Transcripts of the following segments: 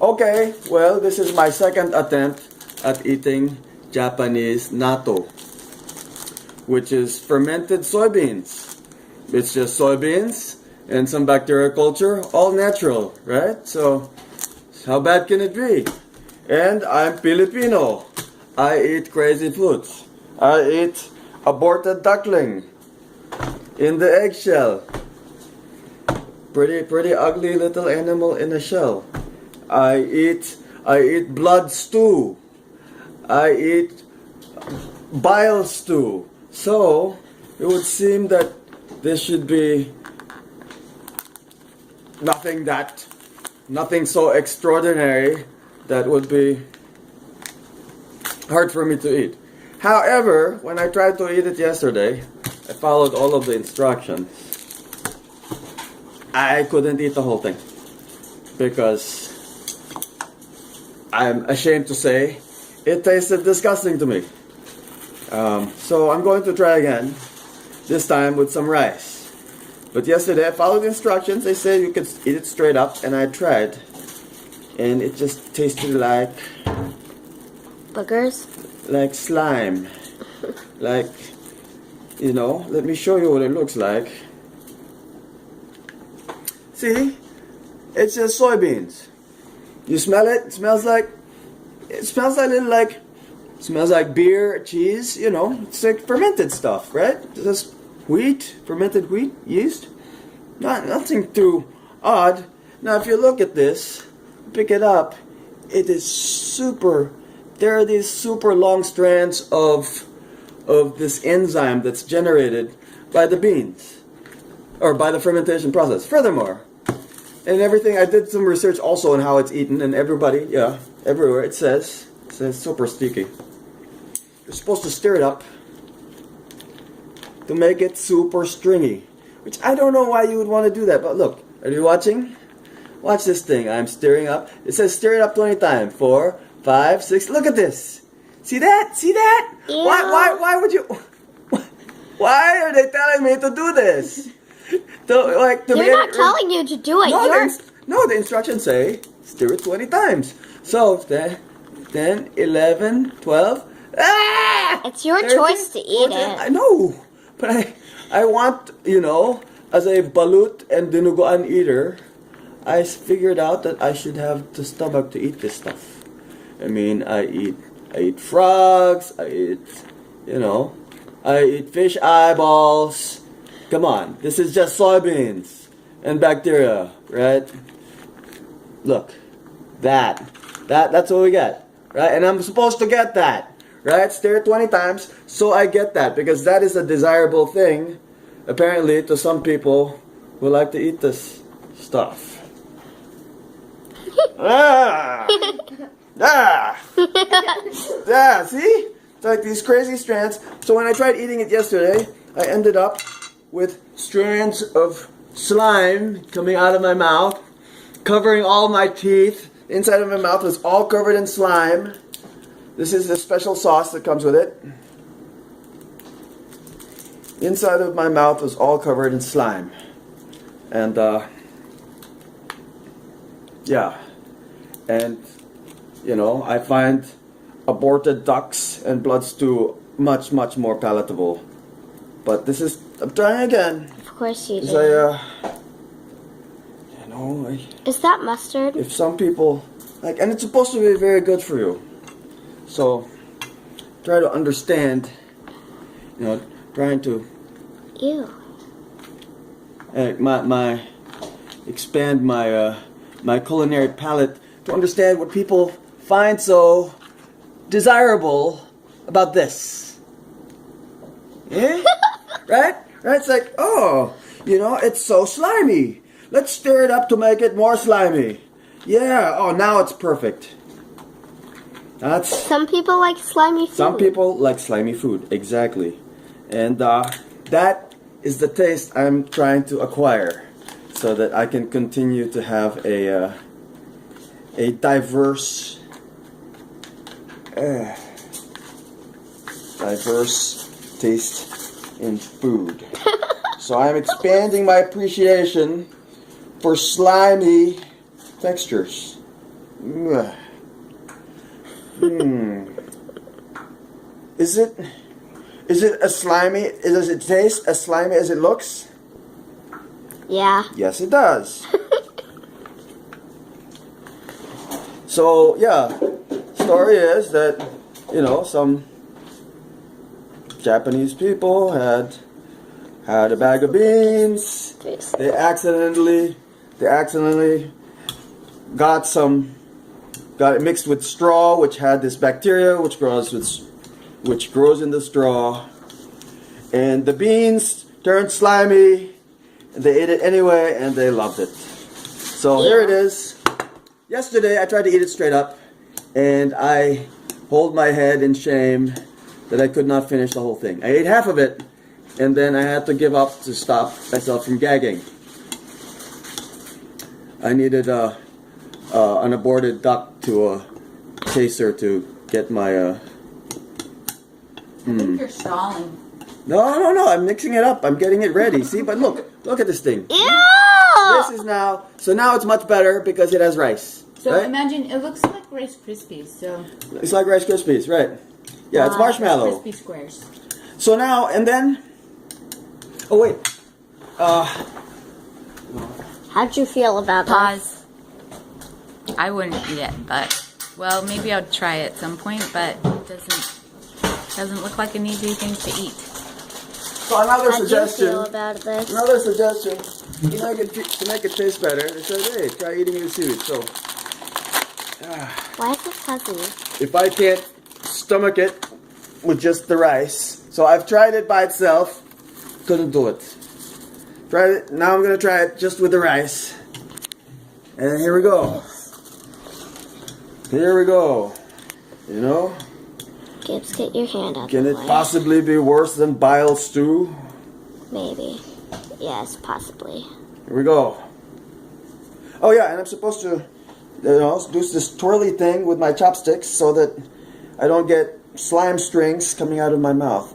Okay, well, this is my second attempt at eating Japanese natto, which is fermented soybeans. It's just soybeans and some bacteria culture, all natural, right? So, how bad can it be? And I'm Filipino. I eat crazy foods. I eat aborted duckling in the eggshell. Pretty ugly little animal in a shell. I eat blood stew. I eat bile stew. So it would seem that there should be nothing so extraordinary that would be hard for me to eat. However, when I tried to eat it yesterday, I followed all of the instructions. I couldn't eat the whole thing because I'm ashamed to say it tasted disgusting to me. So I'm going to try again, this time with some rice. But yesterday I followed the instructions. They said you could eat it straight up, and I tried. And it just tasted like... boogers? Like slime. Like, let me show you what it looks like. See? It's just soybeans. You smell it? It smells like beer, cheese, it's like fermented stuff, right? Just wheat, fermented wheat, yeast. Nothing too odd. Now if you look at this, pick it up, it is there are these super long strands of this enzyme that's generated by the beans, or by the fermentation process. Furthermore, and everything, I did some research also on how it's eaten, and everywhere it says super sticky. You're supposed to stir it up to make it super stringy, which I don't know why you would want to do that, but look, are you watching? Watch this thing. I'm stirring up. It says stir it up 20 times. 4, 5, 6. Look at this. See that? See that? Ew. Why would you? Why are they telling me to do this? They're not telling you to do it. No, the instructions say stir it 20 times. So 10, 11, 12. Ah! It's your 13, choice to eat 14, it. I know, but I want, as a balut and dinuguan eater, I figured out that I should have the stomach to eat this stuff. I mean, I eat frogs, I eat fish eyeballs. Come on, this is just soybeans and bacteria, right? Look, that's what we get, right? And I'm supposed to get that, right? Stir it 20 times, so I get that, because that is a desirable thing, apparently, to some people who like to eat this stuff. See? It's like these crazy strands. So when I tried eating it yesterday, I ended up with strands of slime coming out of my mouth, covering all my teeth. Inside of my mouth was all covered in slime. This is the special sauce that comes with it. Inside of my mouth was all covered in slime. And, yeah. And, I find aborted ducks and blood stew much more palatable. But I'm trying again. Of course you do. Is that mustard? If some people, and it's supposed to be very good for you. So, try to understand, trying to... Ew. Expand my culinary palate to understand what people find so desirable about this. Yeah? Right? It's like, it's so slimy. Let's stir it up to make it more slimy. Yeah, now it's perfect. Some people like slimy food. Some people like slimy food, exactly. And that is the taste I'm trying to acquire, so that I can continue to have a diverse taste in food. So I'm expanding my appreciation for slimy textures. Is it as slimy? Does it taste as slimy as it looks? Yeah. Yes, it does. So yeah, story is that some Japanese people had a bag of beans. They accidentally got it mixed with straw, which had this bacteria which grows in the straw, and the beans turned slimy, and they ate it anyway, and they loved it. So here it is. Yesterday I tried to eat it straight up, and I hold my head in shame that I could not finish the whole thing. I ate half of it, and then I had to give up to stop myself from gagging. I needed an aborted duck to chaser to get my. I think you're stalling. No, I'm mixing it up. I'm getting it ready. See, but look at this thing. Ew! This is now it's much better because it has rice. So right? imagine it looks like Rice Krispies. So it's like Rice Krispies, right? Yeah, it's marshmallow. Crispy squares. So now and then. Oh wait. How'd you feel about that? Pause. I wouldn't eat it, but maybe I'll try it at some point. But it doesn't look like an easy thing to eat. So another How'd suggestion. you feel about this? Another suggestion. To make it taste better, they said, hey, try eating the seaweed. So. Why is it fuzzy? If I can't stomach it with just the rice, so I've tried it by itself, couldn't do it. Tried it. Now I'm gonna try it just with the rice, and here we go. Here we go. Gibbs, get your hand out. Can it possibly be worse than bile stew? Maybe. Yes, possibly. Here we go. Oh yeah, and I'm supposed to, do this twirly thing with my chopsticks so that I don't get slime strings coming out of my mouth.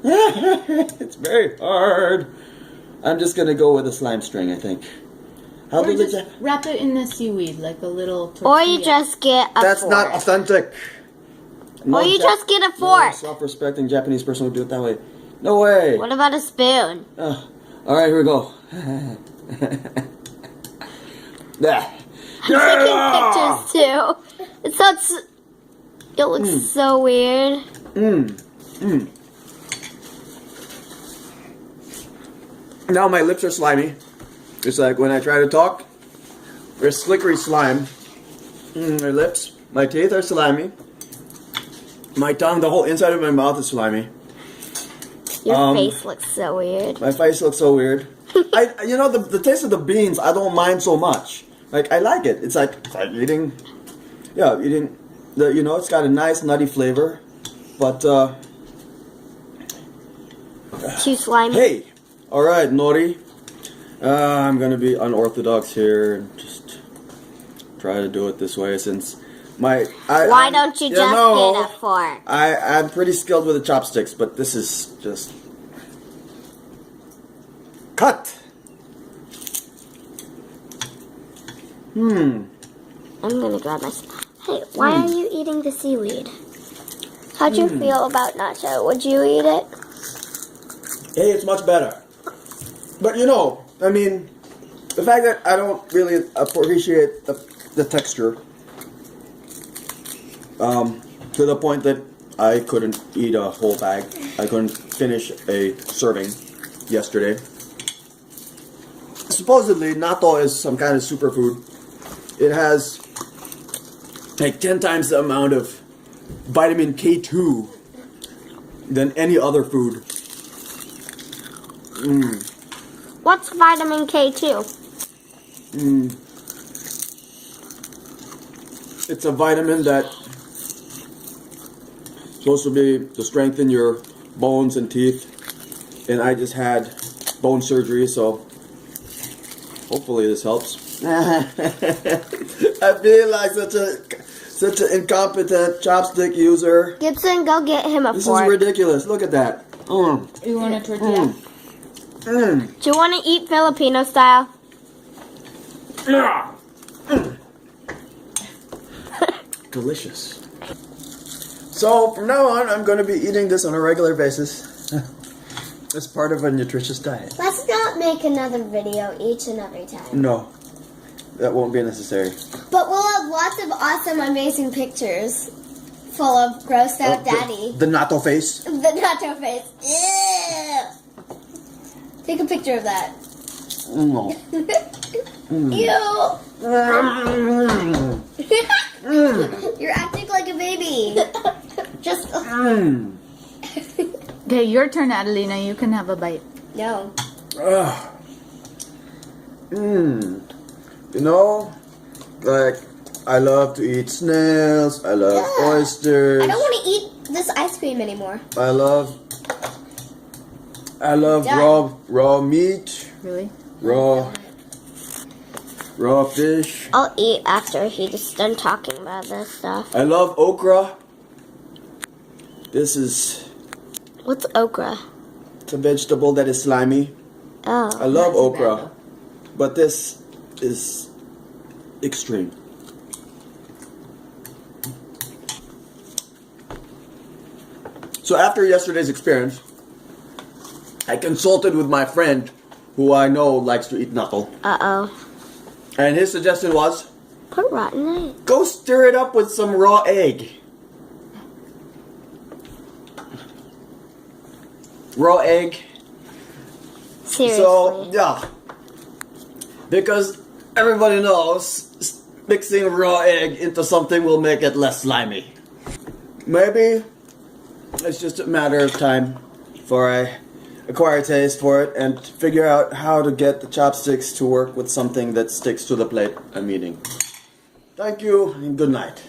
It's very hard. I'm just gonna go with a slime string, I think. Or just wrap it in the seaweed like a little tortilla. Or you just get a That's fork. not authentic. Or you just get a fork. No self-respecting Japanese person would do it that way. No way. What about a spoon? All right, here we go. I'm taking pictures too. It looks so weird. Now my lips are slimy. It's like when I try to talk, there's slickery slime. My lips, my teeth are slimy. My tongue, the whole inside of my mouth is slimy. Your face looks so weird. My face looks so weird. The taste of the beans, I don't mind so much. Like, I like it. It's like eating it's got a nice nutty flavor. But, Too slimy. Hey! Alright, Nori. I'm gonna be unorthodox here and just try to do it this way since why don't you just get a fork? I'm pretty skilled with the chopsticks, but this is just cut. I'm gonna grab my. Hey, why are you eating the seaweed? How'd you feel about nacho? Would you eat it? Hey, it's much better. But the fact that I don't really appreciate the texture. To the point that I couldn't eat a whole bag. I couldn't finish a serving yesterday. Supposedly, natto is some kind of superfood. It has like 10 times the amount of vitamin K2 than any other food. What's vitamin K2? It's a vitamin that's supposed to be to strengthen your bones and teeth. And I just had bone surgery, so hopefully this helps. I feel like such an incompetent chopstick user. Gibson, go get him a This fork. is ridiculous. Look at that. You want a tortilla? Mm. Do you want to eat Filipino style? Ah. Mm. Delicious. So from now on, I'm going to be eating this on a regular basis. As part of a nutritious diet. Let's not make another video each and every time. No, that won't be necessary. But we'll have lots of awesome, amazing pictures full of grossed out daddy. The natto face. The natto face. Ew. Take a picture of that. No. Ew. Mm. You're acting like a baby. Just. Mm. Okay, your turn, Adelina. You can have a bite. No. Mm. You know, like, I love to eat snails. I love oysters. I don't want to eat this ice cream anymore. I love Done. raw meat, Really? raw fish. I'll eat after he's done talking about this stuff. I love okra. This is What's okra? it's a vegetable that is slimy. I Oh. love Not too okra, bad, but this is extreme. So after yesterday's experience, I consulted with my friend who I know likes to eat natto. Uh-oh. And his suggestion was, Put rotten egg. go stir it up with some raw egg. Raw egg. Seriously. So, yeah. Because everybody knows mixing raw egg into something will make it less slimy. Maybe it's just a matter of time before I acquire a taste for it and figure out how to get the chopsticks to work with something that sticks to the plate I'm eating. Thank you and good night.